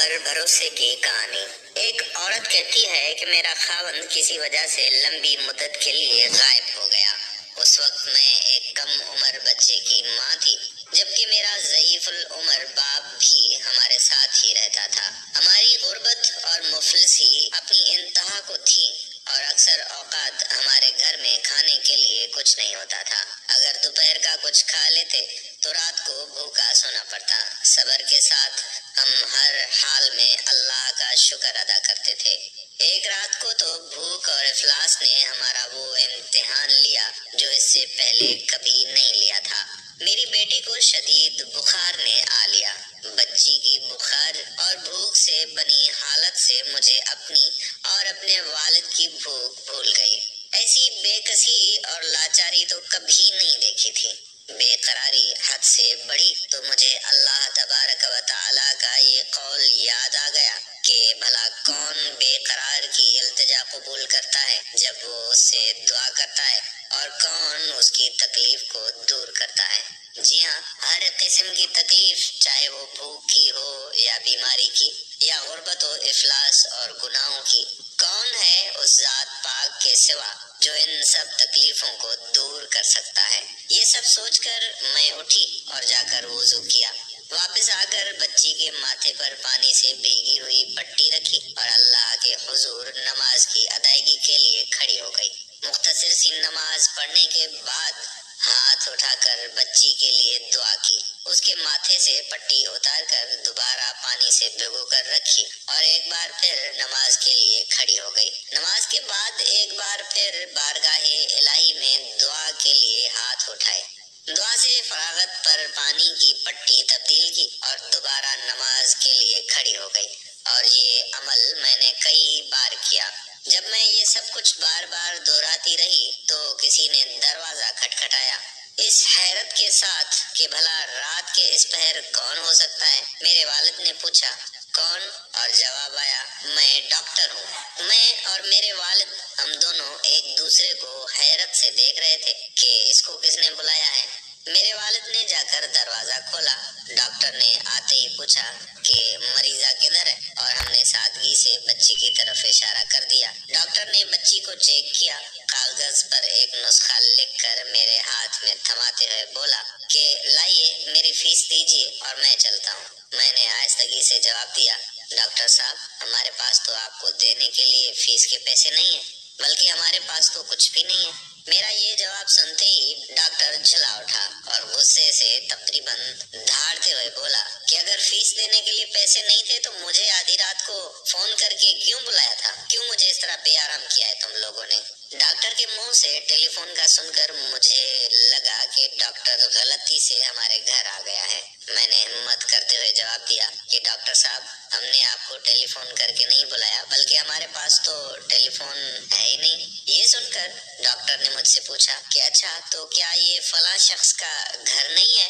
پر بھروسے کی کہانی۔ ایک عورت کہتی ہے کہ میرا خاوند کسی وجہ سے لمبی مدت کے لیے غائب ہو گیا۔ اس وقت میں ایک کم عمر بچے کی ماں تھی، جبکہ میرا ضعیف العمر باپ بھی ہمارے ساتھ ہی رہتا تھا۔ ہماری غربت اور مفلسی اپنی انتہا کو تھی اور اکثر اوقات ہمارے گھر میں کھانے کے لیے کچھ نہیں ہوتا تھا۔ اگر دوپہر کا کچھ کھا لیتے تو رات کو بھوکا سونا پڑتا۔ صبر کے ساتھ ہم ہر حال میں اللہ کا شکر ادا کرتے تھے۔ ایک رات کو تو بھوک اور افلاس نے ہمارا وہ امتحان لیا جو اس سے پہلے کبھی نہیں لیا تھا۔ میری بیٹی کو شدید بخار نے آ لیا۔ بچی کی بخار اور بھوک سے بنی حالت سے مجھے اپنی اور اپنے والد کی بھوک بھول گئی۔ ایسی بے کسی اور لاچاری تو کبھی نہیں دیکھی تھی۔ بے قراری حد سے بڑھی تو مجھے اللہ تبارک و تعالیٰ کا یہ قول یاد آ گیا کہ بھلا کون بے قرار کی التجا قبول کرتا ہے جب وہ اس سے دعا کرتا ہے، اور کون اس کی تکلیف کو دور کرتا ہے۔ جی ہاں، ہر قسم کی تکلیف، چاہے وہ بھوک کی ہو یا بیماری کی یا غربت و افلاس اور گناہوں کی، کون ہے اس ذات پاک کے سوا جو ان سب تکلیفوں کو دور کر سکتا ہے۔ یہ سب سوچ کر میں اٹھی اور جا کر وضو کیا۔ واپس آ کر بچی کے ماتھے پر پانی سے بھیگی ہوئی پٹی رکھی اور اللہ کے حضور نماز کی ادائیگی کے لیے کھڑی ہو گئی۔ مختصر سی نماز پڑھنے کے بعد ہاتھ اٹھا کر بچی کے لیے دعا کی، اس کے ماتھے سے پٹی اتار کر دوبارہ پانی سے بھگو کر رکھی اور ایک بار پھر نماز کے لیے کھڑی ہو گئی۔ نماز کے بعد ایک بار پھر بارگاہ الہی میں دعا کے لیے ہاتھ اٹھائے، دعا سے فراغت پر پانی کی پٹی تبدیل کی اور دوبارہ نماز کے لیے کھڑی ہو گئی، اور یہ عمل میں نے کئی بار کیا۔ جب میں یہ سب کچھ بار بار دہراتی رہی تو کسی نے دروازہ کھٹکھٹایا، اس حیرت کے ساتھ کہ بھلا رات کے اس پہر کون ہو سکتا ہے۔ میرے والد نے پوچھا، کون؟ اور جواب آیا، میں ڈاکٹر ہوں۔ میں اور میرے والد ہم دونوں ایک دوسرے کو حیرت سے دیکھ رہے تھے کہ اس کو کس نے بلایا ہے۔ میرے والد نے جا کر دروازہ کھولا۔ ڈاکٹر نے آتے ہی پوچھا کہ مریضہ کدھر ہے، اور ہم نے سادگی سے بچی کی طرف اشارہ کر دیا۔ ڈاکٹر نے بچی کو چیک کیا، کاغذ پر ایک نسخہ لکھ کر میرے ہاتھ میں تھماتے ہوئے بولا کہ لائیے میری فیس دیجیے اور میں چلتا ہوں۔ میں نے آہستگی سے جواب دیا، ڈاکٹر صاحب، ہمارے پاس تو آپ کو دینے کے لیے فیس کے پیسے نہیں ہیں، بلکہ ہمارے پاس تو کچھ بھی نہیں ہے۔ میرا یہ جواب سنتے ہی ڈاکٹر جھلا اٹھا اور غصے سے تقریباً دھاڑتے ہوئے بولا کہ اگر فیس دینے کے لیے پیسے نہیں تھے تو مجھے آدھی رات کو فون کر کے کیوں بلایا تھا؟ کیوں مجھے اس طرح بے آرام کیا ہے تم لوگوں نے؟ ڈاکٹر کے منہ سے ٹیلی فون کا سن کر مجھے لگا کہ ڈاکٹر غلطی سے ہمارے گھر آ گیا ہے۔ میں نے ہمت کرتے ہوئے جواب دیا کہ ڈاکٹر صاحب، ہم نے آپ کو ٹیلی فون کر کے نہیں بلایا، بلکہ ہمارے پاس تو ٹیلی فون ہے ہی نہیں۔ یہ سن کر ڈاکٹر نے مجھ سے پوچھا کہ اچھا تو کیا یہ فلاں شخص کا گھر نہیں ہے؟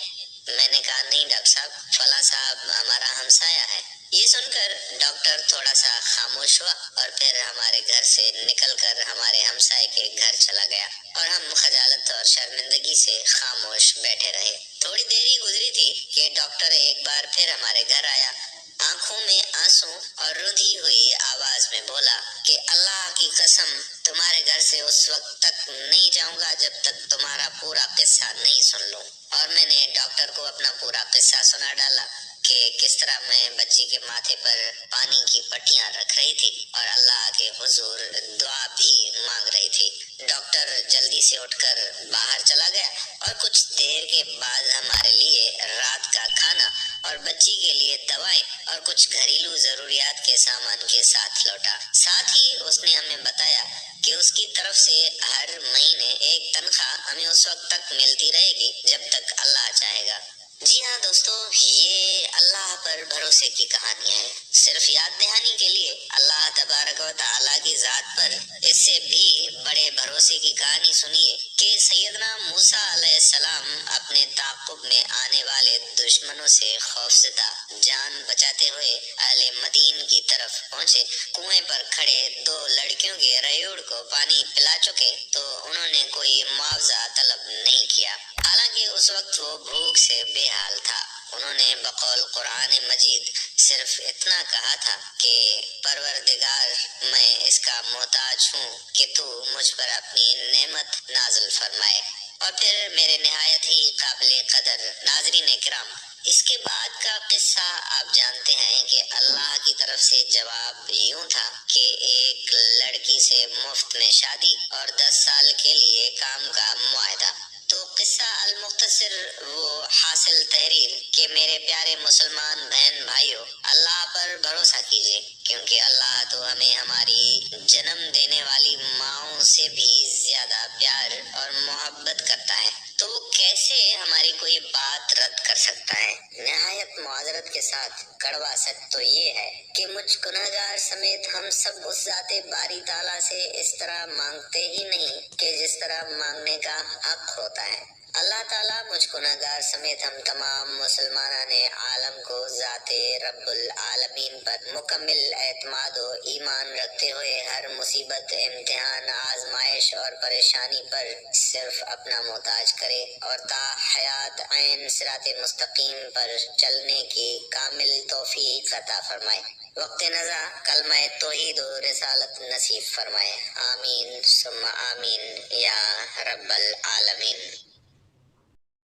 میں نے کہا نہیں ڈاکٹر صاحب، فلاں صاحب ہمارا ہمسایہ ہے۔ یہ سن کر ڈاکٹر تھوڑا سا خاموش ہوا اور پھر ہمارے گھر سے نکل کر ہمارے ہمسائے کے گھر چلا گیا، اور ہم خجالت اور شرمندگی سے خاموش بیٹھے رہے۔ تھوڑی دیر گزری تھی کہ ڈاکٹر ایک بار پھر ہمارے گھر آیا، آنکھوں میں آنسو اور رودھی ہوئی آواز میں بولا کہ اللہ کی قسم، تمہارے گھر سے اس وقت تک نہیں جاؤں گا جب تک تمہارا پورا قصہ نہیں سن لوں۔ اور میں نے ڈاکٹر کو اپنا پورا قصہ سنا ڈالا کہ کس طرح میں بچی کے ماتھے پر پانی کی پٹیاں رکھ رہی تھی اور اللہ کے حضور دعا بھی مانگ رہی تھی۔ ڈاکٹر جلدی سے اٹھ کر باہر چلا گیا اور کچھ دیر کے بعد ہمارے لیے رات کا کھانا اور بچی کے لیے دوائیں اور کچھ گھریلو ضروریات کے سامان کے ساتھ لوٹا۔ ساتھ ہی اس نے ہمیں بتایا کہ اس کی طرف سے ہر مہینے ایک تنخواہ ہمیں اس وقت تک ملتی رہے گی جب تک اللہ چاہے گا۔ جی ہاں دوستو، یہ اللہ پر بھروسے کی کہانی ہے۔ صرف یاد دہانی کے لیے اللہ تبارک و تعالیٰ کی ذات پر اس سے بھی بڑے بھروسے کی کہانی سنیے کہ سیدنا موسیٰ علیہ السلام اپنے تعاقب میں آنے والے دشمنوں سے خوفزدہ جان بچاتے ہوئے اہل مدین کی طرف پہنچے۔ کنویں پر کھڑے دو لڑکیوں کے ریوڑ کو پانی پلا چکے تو انہوں نے کوئی معاوضہ طلب نہیں کیا، حالانکہ اس وقت وہ بھوک سے بے حال تھا۔ انہوں نے بقول قرآن مجید صرف اتنا کہا تھا کہ پروردگار میں اس کا محتاج ہوں کہ تو مجھ پر اپنی نعمت نازل فرمائے۔ اور پھر میرے نہایت ہی قابل قدر ناظرین کرام، اس کے بعد کا قصہ آپ جانتے ہیں کہ اللہ کی طرف سے جواب یوں تھا کہ ایک لڑکی سے مفت میں شادی اور 10 سال کے لیے کام کا معاہدہ۔ تو قصہ المختصر وہ حاصل تحریر کہ میرے پیارے مسلمان بہن بھائیوں، اللہ پر بھروسہ کیجیے، کیونکہ اللہ تو ہمیں ہماری جنم دینے والی ماؤں سے بھی زیادہ پیار اور محبت کرتا ہے، تو وہ کیسے ہماری کوئی بات رد کر سکتا ہے؟ نہایت معذرت کے ساتھ کڑوا سچ تو یہ ہے کہ مجھ گنہگار سمیت ہم سب اس ذات باری تعالیٰ سے اس طرح مانگتے ہی نہیں کہ جس طرح مانگنے کا حق ہوتا ہے۔ اللہ تعالیٰ مجھ گنہگار سمیت ہم تمام مسلمانان عالم کو ذات رب العالمین پر مکمل اعتماد و ایمان رکھتے ہوئے ہر مصیبت، امتحان، آزمائش اور پریشانی پر صرف اپنا محتاج کرے اور تا حیات عین صراط مستقیم پر چلنے کی کامل توفیق عطا فرمائے۔ وقت نزا کلمہ توحید و رسالت نصیب فرمائے۔ آمین ثم آمین یا رب العالمین۔